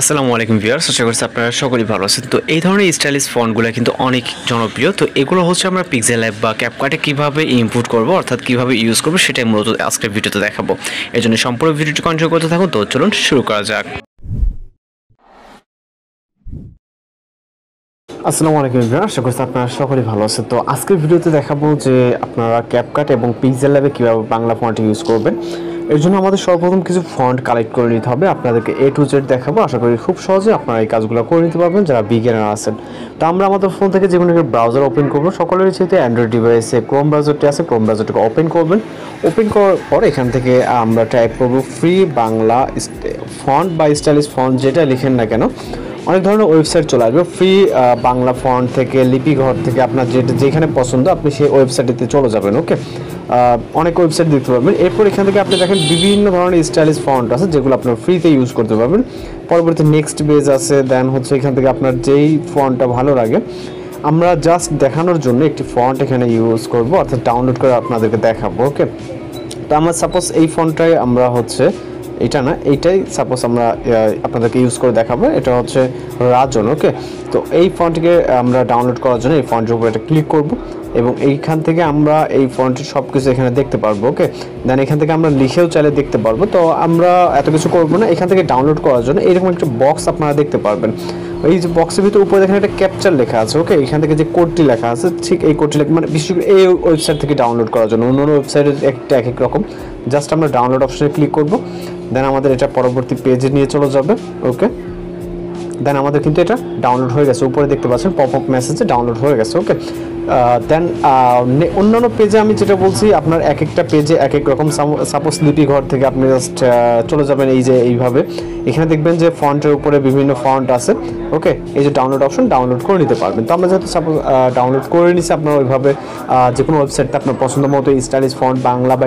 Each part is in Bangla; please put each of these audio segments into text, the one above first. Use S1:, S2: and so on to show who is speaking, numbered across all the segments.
S1: আসসালামু আলাইকুম ভিউয়ার্স, আশা করছি আপনারা সকলেই ভালো আছেন। তো এই ধরনের স্টাইলিশ ফন্টগুলো কিন্তু অনেক জনপ্রিয়। তো এগুলো হচ্ছে আমরা পিক্সেল ল্যাব বা ক্যাপকাটে কীভাবে ইনপুট করব, অর্থাৎ কীভাবে ইউজ করব, সেটাই মূলত আজকের ভিডিওতে দেখাবো। এই জন্য সম্পূর্ণ ভিডিওটি কন্টিনিউ করতে থাকুন। তো চলুন শুরু করা যাক। আসসালামু আলাইকুম ভিউয়ার্স, আশা করছি আপনারা সকলেই ভালো আছেন। তো আজকের ভিডিওতে দেখাবো যে আপনারা ক্যাপকাট এবং পিক্সেল ল্যাবে কীভাবে বাংলা ফন্ট ইউজ করবেন। এর জন্য আমাদের সর্বপ্রথম কিছু ফন্ট কালেক্ট করে নিতে হবে। আপনাদেরকে A to Z দেখাবো। আশা করি খুব সহজে আপনারা এই কাজগুলো করে নিতে পারবেন যারা বিগিনার আছেন। তো আমরা আমাদের ফোন থেকে যে কোনো একটা ব্রাউজার ওপেন করবো। সকলের যেহেতু অ্যান্ড্রয়েড ডিভাইসে ক্রোম ব্রাউজারটি আছে, ক্রোম ব্রাউজারটাকে ওপেন করবেন। ওপেন করার পর এখান থেকে আমরা টাইপ করবো ফ্রি বাংলা ফন্ট বা স্টাইলিশ ফন্ট, যেটা লিখেন না কেন। অনেক ধরনের ওয়েবসাইট চলে আসবে। ফ্রি বাংলা ফন্ট থেকে, লিপিঘর থেকে, আপনার যেখানে পছন্দ আপনি সেই ওয়েবসাইটটিতে চলে যাবেন। ওকে, অনেক ওয়েবসাইট দেখতে পাবেন। এরপর এখান থেকে আপনি দেখেন বিভিন্ন ধরনের স্টাইলিশ ফন্ট আছে যেগুলো আপনার ফ্রিতে ইউজ করতে পারবেন। পরবর্তী নেক্সট পেজ আছে। দেন হচ্ছে এখান থেকে আপনার যেই ফন্টটা ভালো লাগে, আমরা জাস্ট দেখানোর জন্য একটি ফন্ট এখানে ইউজ করব, অর্থাৎ ডাউনলোড করে আপনাদেরকে দেখাবো। ওকে, তো আমরা সাপোজ এই ফন্টটাই আমরা হচ্ছে এটা না, এইটাই সাপোজ আমরা আপনাদেরকে ইউজ করে দেখাবো। এটা হচ্ছে রাজন। ওকে, তো এই ফন্টটিকে আমরা ডাউনলোড করার জন্য এই ফন্টের উপর একটা ক্লিক করব এবং এইখান থেকে আমরা এই ফন্টের সব কিছু এখানে দেখতে পারবো। ওকে, দেন এখান থেকে আমরা লিখেও চাইলে দেখতে পারবো। তো আমরা এত কিছু করবো না। এখান থেকে ডাউনলোড করার জন্য এরকম একটা বক্স আপনারা দেখতে পারবেন। এই যে বক্সের ভিতরে উপরে দেখেন একটা ক্যাপচার লেখা আছে। ওকে, এখান থেকে যে কোডটি লেখা আছে, ঠিক এই কোডটি লেখা, মানে বিশেষ করে এই ওয়েবসাইট থেকে ডাউনলোড করার জন্য। অন্য ওয়েবসাইটের একটা এক এক রকম। জাস্ট আমরা ডাউনলোড অপশনে ক্লিক করব, দেন আমাদের এটা পরবর্তী পেজে নিয়ে চলে যাবে। ওকে, দেন আমাদের কিন্তু এটা ডাউনলোড হয়ে গেছে। উপরে দেখতে পাচ্ছেন পপ আপ মেসেজে ডাউনলোড হয়ে গেছে। ওকে, দেন অন্যান্য পেজে আমি যেটা বলছি, আপনার এক একটা পেজে এক এক রকম। সাপোজ লিপিঘর থেকে আপনি জাস্ট চলে যাবেন এই যে এইভাবে। এখানে দেখবেন যে ফন্টের উপরে বিভিন্ন ফন্ট আছে। ওকে, এই যে ডাউনলোড অপশন, ডাউনলোড করে নিতে পারবেন। তো আমরা যেহেতু সাপোজ ডাউনলোড করে নিছি, আপনার ওইভাবে যে কোনো ওয়েবসাইটে আপনার পছন্দ মতো স্টাইলিশ ফন্ট, বাংলা বা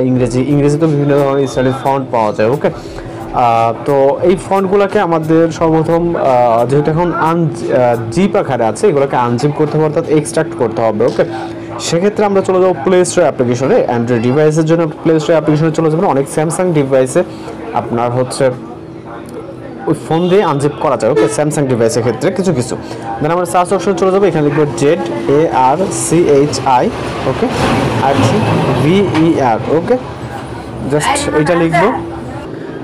S1: ইংরেজিতে বিভিন্ন ধরনের স্টাইলিশ ফন্ট পাওয়া যায়। ওকে, তো এই ফন্টগুলোকে আমাদের সর্বপ্রথম, যেহেতু এখন জিপ আকারে আছে, এগুলোকে আনজিপ করতে হবে, অর্থাৎ এক্সট্রাক্ট করতে হবে। ওকে, সেক্ষেত্রে আমরা চলে যাবো প্লে স্টোর অ্যাপ্লিকেশনে। অ্যান্ড্রয়েড ডিভাইসের জন্য প্লে স্টোর অ্যাপ্লিকেশনে চলে যাবেন। অনেক স্যামসাং ডিভাইসে আপনার হচ্ছে ওই ফোন দিয়ে আনজিপ করা যায়। ওকে, স্যামসাং ডিভাইসের ক্ষেত্রে কিছু কিছু। দেন আমরা সার্চ অপশনে চলে যাবো। এখানে লিখবো ZARCHI। ওকে, VER। ওকে, জাস্ট এইটা লিখবো।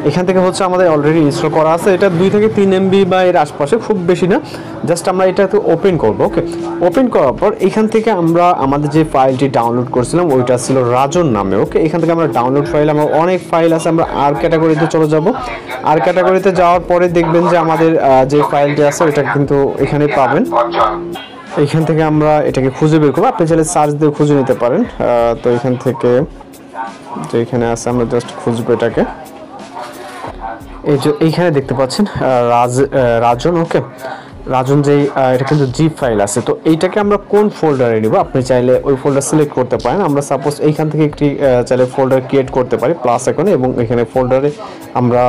S1: এখান থেকে হচ্ছে আমাদের অলরেডি ইনস্টল করা আছে। এটা 2 থেকে 3 MB বা এর আশপাশে, খুব বেশি না। জাস্ট আমরা এটা তো ওপেন করবো। ওকে, ওপেন করার পর এখান থেকে আমরা আমাদের যে ফাইলটি ডাউনলোড করছিলাম ওইটা ছিল রাজন নামে। ওকে, এখান থেকে আমরা ডাউনলোড ফাইল, আমার অনেক ফাইল আছে। আমরা আর ক্যাটাগরিতে চলে যাব। আর ক্যাটাগরিতে যাওয়ার পরে দেখবেন যে আমাদের যে ফাইলটি আছে ওটা কিন্তু এখানে পাবেন। এখান থেকে আমরা এটাকে খুঁজে বের করবো। আপনি চাইলে সার্চ দিয়ে খুঁজে নিতে পারেন। তো এখান থেকে যে এখানে আছে আমরা জাস্ট খুঁজবো এটাকে। এই যে এইখানে দেখতে পাচ্ছেন রাজন। ওকে, রাজন যেই এটা কিন্তু জিপ ফাইল আছে। তো এইটাকে আমরা কোন ফোল্ডারে নিব, আপনি চাইলে ওই ফোল্ডার সিলেক্ট করতে পারেন। আমরা সাপোজ এইখান থেকে একটি চাইলে ফোল্ডার ক্রিয়েট করতে পারি প্লাস আইকনে, এবং এখানে ফোল্ডারে আমরা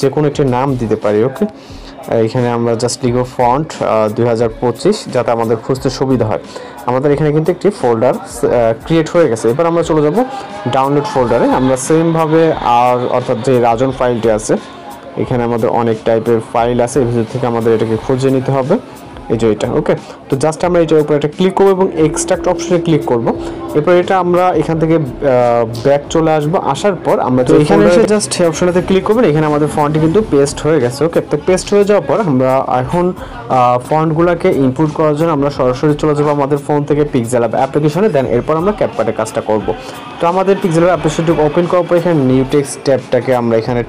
S1: যে কোনো একটি নাম দিতে পারি। ওকে, এখানে আমরা জাস্ট লিখব ফন্ট 2025, যাতে আমাদের খুঁজতে সুবিধা হয়। আমাদের এখানে কিন্তু একটি ফোল্ডার ক্রিয়েট হয়ে গেছে। এবার আমরা চলে যাব ডাউনলোড ফোল্ডারে। আমরা সেমভাবে অর্থাৎ যে রাজন ফাইলটি আছে, এখানে আমাদের অনেক টাইপের ফাইল আছে, এর ভিতর থেকে আমাদের এটাকে খুঁজে নিতে হবে। এই যে এটা। ওকে, তো জাস্ট আমরা এটার উপর একটা ক্লিক করবো এবং এক্সট্রাক্ট অপশনে ক্লিক করব। এরপর এটা আমরা এখান থেকে ব্যাক চলে আসবো। আসার পর আমরা তো এখানে এসে জাস্ট এই অপশনেতে ক্লিক করবেন। এখানে আমাদের ফন্টটি কিন্তু পেস্ট হয়ে গেছে। ওকে, তো পেস্ট হয়ে যাওয়ার পর আমরা এখন ফন্টগুলোকে ইনপুট করার জন্য আমরা সরাসরি চলে যাবো আমাদের ফোন থেকে পিক্সেল ল্যাব অ্যাপ্লিকেশনে। দেন এরপর আমরা ক্যাপকাটে কাজটা করব। তো আমাদের পিক্সেল ল্যাব অ্যাপ্লিকেশনটি ওপেন করার পর এখানে নিউ টেক্সট ট্যাবটাকে আমরা এখানে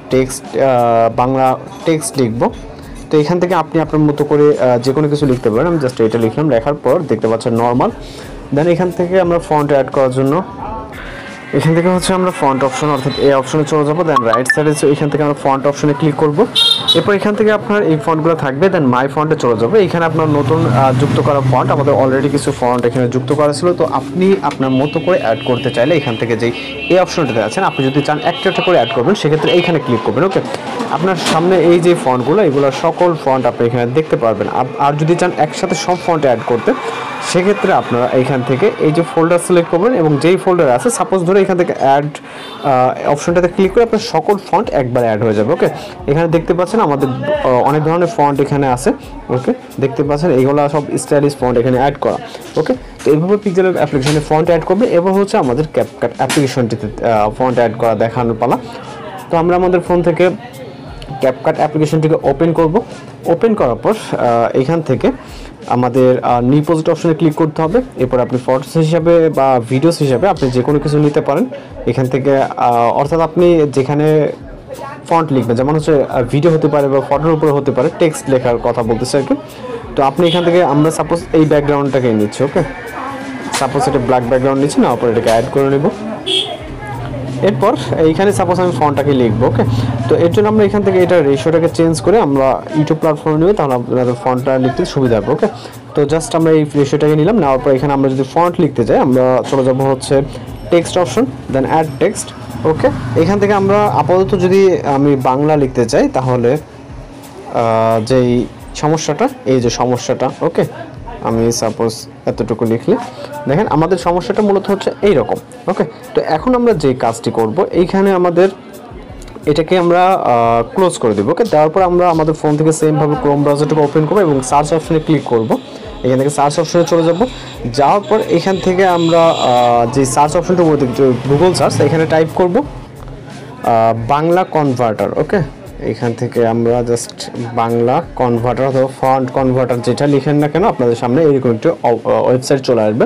S1: বাংলা টেক্সট লিখবো। তো এখান থেকে আপনি আপনার মতো করে যে কোনো কিছু লিখতে পারেন। আমি জাস্ট এটা লিখলাম। লেখার পর দেখতে পাচ্ছেন নর্মাল। দেন এখান থেকে আমরা ফন্ট অ্যাড করার জন্য এখান থেকে হচ্ছে আমরা ফন্ট অপশন, অর্থাৎ এই অপশনে চলে যাবো। দেন রাইট সাইডে এখান থেকে আমরা ফন্ট অপশনে ক্লিক করব। এরপর এখান থেকে আপনার এই ফন্টগুলো থাকবে। দেন মাই ফন্টে চলে যাবো। এখানে আপনার নতুন যুক্ত করা ফন্ট, আমাদের অলরেডি কিছু ফন্ট এখানে যুক্ত করা ছিল। তো আপনি আপনার মতো করে অ্যাড করতে চাইলে এখান থেকে যেই এই অপশনটাতে আছেন, আপনি যদি চান একটা একটা করে অ্যাড করবেন, সেক্ষেত্রে এইখানে ক্লিক করবেন। ওকে, আপনার সামনে এই যে ফন্টগুলো, এগুলো সকল ফন্ট আপনি এখানে দেখতে পারবেন। আর যদি চান একসাথে সব ফন্ট অ্যাড করতে, সেক্ষেত্রে আপনারা এইখান থেকে এই যে ফোল্ডার সিলেক্ট করবেন এবং যেই ফোল্ডার আছে, সাপোজ ধরে এখান থেকে অ্যাড অপশনটাতে ক্লিক করে আপনার সকল ফন্ট একবার অ্যাড হয়ে যাবে। ওকে, এখানে দেখতে পাচ্ছেন আমাদের অনেক ধরনের ফন্ট এখানে আছে। ওকে, দেখতে পাচ্ছেন এইগুলো সব স্টাইলিশ ফন্ট এখানে অ্যাড করা। ওকে, তো এইভাবে পিক্সেল অ্যাপ্লিকেশনে ফন্ট অ্যাড করবে। এবার হচ্ছে আমাদের ক্যাপকাট অ্যাপ্লিকেশনটিতে ফন্ট অ্যাড করা দেখানোর পালা। তো আমরা আমাদের ফোন থেকে ক্যাপকাট অ্যাপ্লিকেশনটিকে ওপেন করব। ওপেন করার পর এখান থেকে আমাদের নিউ প্রজেক্ট অপশনে ক্লিক করতে হবে। এরপর আপনি ফটোস হিসাবে বা ভিডিওস হিসাবে আপনি যে কোনো কিছু নিতে পারেন এখান থেকে, অর্থাৎ আপনি যেখানে ফন্ট লিখবেন, যেমন হচ্ছে ভিডিও হতে পারে বা ফটোর উপরে হতে পারে, টেক্সট লেখার কথা বলতেছে আর কি। তো আপনি এখান থেকে, আমরা সাপোজ এই ব্যাকগ্রাউন্ডটাকে নিচ্ছি। ওকে, সাপোজ এটা ব্ল্যাক ব্যাকগ্রাউন্ড নিচ্ছি, না পরে এটাকে অ্যাড করে নেব। এরপর এইখানে সাপোজ আমি ফন্টটাকে লিখবো। ওকে, তো এর জন্য আমরা এখান থেকে এটা রেশিওটাকে চেঞ্জ করে আমরা ইউটিউব প্ল্যাটফর্মে নেব, তাহলে আপনাদের ফন্টটা লিখতে সুবিধা হবে। ওকে, তো জাস্ট আমরা এই রেশিওটাকে নিলাম, নেওয়ার পর এখানে আমরা যদি ফন্ট লিখতে যাই আমরা চলে যাব হচ্ছে টেক্সট অপশন, দেন অ্যাড টেক্সট। ওকে, এখান থেকে আমরা আপাতত যদি আমি বাংলা লিখতে চাই তাহলে যেই সমস্যাটা, এই যে সমস্যাটা, ওকে আমি সাপোজ এতটুকু লিখলে দেখেন আমাদের সমস্যাটা মূলত হচ্ছে এইরকম। ওকে, তো এখন আমরা যে কাজটি করব, এইখানে আমাদের এটাকে আমরা ক্লোজ করে দেবো। ওকে, তারপর আমরা আমাদের ফোন থেকে সেমভাবে ক্রোম ব্রাউজারটাকে ওপেন করবো এবং সার্চ অপশনে ক্লিক করব। এখান থেকে সার্চ অপশনে চলে যাব। যাওয়ার পর এখান থেকে আমরা যে সার্চ অপশনটার মধ্যে গুগল সার্চ, এখানে টাইপ করব বাংলা কনভার্টার। ওকে, এখান থেকে আমরা জাস্ট বাংলা কনভার্টার অথবা ফন্ট কনভার্টার যেটা লিখেন না কেন আপনাদের সামনে এরকম একটা ওয়েবসাইট চলে আসবে,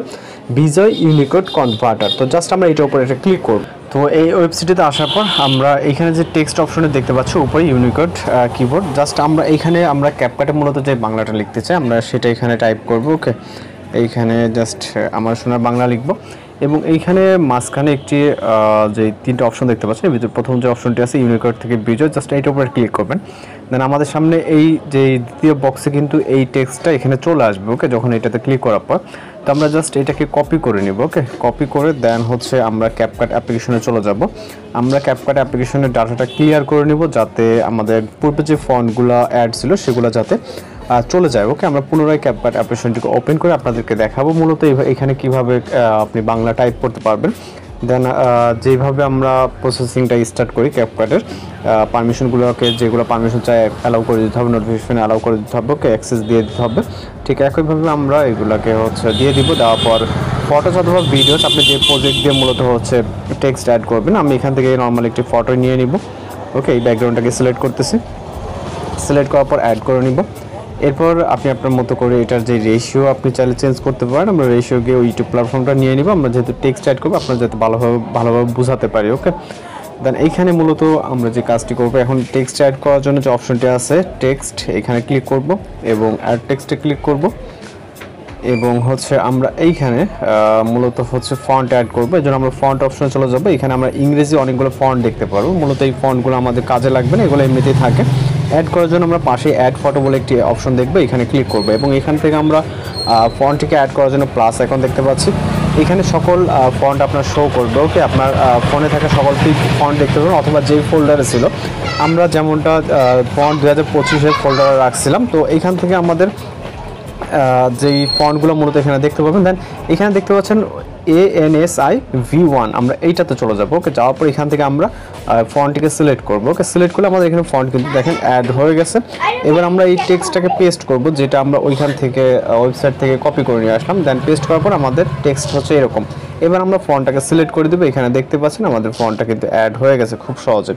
S1: বিজয় ইউনিকোড কনভার্টার। তো জাস্ট আমরা এটার উপরে এটা ক্লিক করব। তো এই ওয়েবসাইটে আসার পর আমরা এখানে যে টেক্সট অপশনে দেখতে পাচ্ছি উপরে ইউনিকোড কিবোর্ড, জাস্ট আমরা এইখানে আমরা ক্যাপকাটে মূলত যে বাংলাটা লিখতে চাই আমরা সেটা এখানে টাইপ করব। ওকে, এইখানে জাস্ট আমার সোনার বাংলা লিখব এবং এইখানে মাঝখানে একটি যে তিনটে অপশন দেখতে পাচ্ছেন, এর ভিতরে প্রথম যে অপশনটি আছে ইউনিকোড থেকে বিজয়, জাস্ট এইটার উপরে ক্লিক করবেন। দেন আমাদের সামনে এই যে দ্বিতীয় বক্সে কিন্তু এই টেক্সটটা এখানে চলে আসবে। ওকে, যখন এটাতে ক্লিক করার পর তো আমরা জাস্ট এটাকে কপি করে নিব। ওকে, কপি করে দেন হচ্ছে আমরা ক্যাপকাট অ্যাপ্লিকেশনে চলে যাব। আমরা ক্যাপকাট অ্যাপ্লিকেশনের ডাটাটা ক্লিয়ার করে নিব যাতে আমাদের পূর্বে যে ফন্টগুলো অ্যাড ছিল সেগুলো যাতে চলে যায়। ওকে, আমরা পুনরায় ক্যাপকাট অ্যাপ্লিকেশনটিকে ওপেন করে আপনাদেরকে দেখাবো মূলত এখানে কিভাবে আপনি বাংলা টাইপ করতে পারবেন। দেন যেভাবে আমরা প্রসেসিংটা স্টার্ট করি ক্যাপকাটের পারমিশনগুলোকে, যেগুলো পারমিশন চাই অ্যালাউ করে দিতে হবে, নোটিফিকেশন অ্যালাউ করে দিতে হবে, ওকে অ্যাক্সেস দিয়ে দিতে হবে। ঠিক একইভাবে আমরা এগুলোকে হচ্ছে দিয়ে দিব। দেওয়ার পর ফটোস অথবা ভিডিওস আপনি যে প্রজেক্ট দিয়ে মূলত হচ্ছে টেক্সট অ্যাড করবেন, আমি এখান থেকে নর্মাল একটি ফটো নিয়ে নিব। ওকে, এই ব্যাকগ্রাউন্ডটাকে সিলেক্ট করতেছি, সিলেক্ট করার পর অ্যাড করে নিব। এরপর আপনি আপনার মতো করে এটার যে রেশিও আপনি চাইলে চেঞ্জ করতে পারেন। আমরা রেশিও গিয়ে ইউটিউব প্ল্যাটফর্মটা নিয়ে নিব, আমরা যেহেতু টেক্সট অ্যাড করবো আপনার যাতে ভালোভাবে বোঝাতে পারি। ওকে, দেন এইখানে মূলত আমরা যে কাজটি করবো এখন টেক্সট অ্যাড করার জন্য যে অপশনটি আছে টেক্সট, এখানে ক্লিক করব এবং অ্যাড টেক্সটে ক্লিক করব এবং হচ্ছে আমরা এইখানে মূলত হচ্ছে ফন্ট অ্যাড করবো। এই জন্য আমরা ফন্ট অপশনে চলে যাবো। এখানে আমরা ইংরেজি অনেকগুলো ফন্ট দেখতে পারবো, মূলত এই ফন্টগুলো আমাদের কাজে লাগবে না, এগুলো এমনিতেই থাকে। অ্যাড করার জন্য আমরা পাশে অ্যাড ফটো বলে একটি অপশন দেখবো, এখানে ক্লিক করবো এবং এখান থেকে আমরা ফন্টটিকে অ্যাড করার জন্য প্লাস এখন দেখতে পাচ্ছি। এখানে সকল ফন্ট আপনার শো করবে। ওকে, আপনার ফোনে থাকা সকল ফন্ট দেখতে পাবেন অথবা যেই ফোল্ডারে ছিল, আমরা যেমনটা ফন্ট 2025-এর ফোল্ডারে রাখছিলাম, তো এইখান থেকে আমাদের যেই ফন্টগুলো মূলত এখানে দেখতে পাবেন। দেন এখানে দেখতে পাচ্ছেন ANSI V1, আমরা এইটাতে চলে যাবো। ওকে, যাওয়ার পর এখান থেকে আমরা ফন্টটিকে সিলেক্ট করবো। ওকে, সিলেক্ট করলে আমাদের এখানে ফন্ট কিন্তু দেখেন অ্যাড হয়ে গেছে। এবার আমরা এই টেক্সটটাকে পেস্ট করব, যেটা আমরা ওইখান থেকে ওয়েবসাইট থেকে কপি করে নিয়ে আসলাম। দেন পেস্ট করার পর আমাদের টেক্সট হচ্ছে এরকম। এবার আমরা ফন্টটাকে সিলেক্ট করে দেবো, এখানে দেখতে পাচ্ছেন আমাদের ফন্টটা কিন্তু অ্যাড হয়ে গেছে খুব সহজে।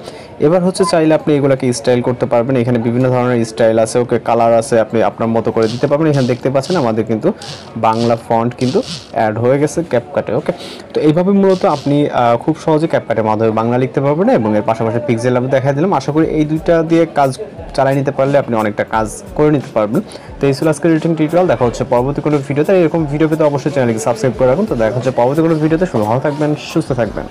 S1: এবার হচ্ছে চাইলে আপনি এগুলোকে স্টাইল করতে পারবেন, এখানে বিভিন্ন ধরনের স্টাইল আছে। ওকে, কালার আছে, আপনি আপনার মতো করে দিতে পারবেন। এখানে দেখতে পাচ্ছেন আমাদের কিন্তু বাংলা ফন্ট কিন্তু অ্যাড হয়ে গেছে ক্যাপকাটে। ওকে, তো এইভাবে মূলত আপনি খুব সহজে ক্যাপকাটের মাধ্যমে বাংলা লিখতে পারবেন এবং এর পাশাপাশি পিক্সেল ল্যাব দেখা দিলাম। আশা করি এই দুইটা দিয়ে কাজ চালাই নিতে পারলে আপনি অনেকটা কাজ করে নিতে পারবেন। তো এই ছিল আজকের রিটেন টিউটোরিয়াল। দেখা হচ্ছে পরবর্তী কোনো ভিডিওতে। এরকম ভিডিও পেতে অবশ্যই চ্যানেলকে সাবস্ক্রাইব করে রাখুন। তো দেখা হচ্ছে পরবর্তী কোনো ভিডিওতে। ভালো থাকবেন, সুস্থ থাকবেন।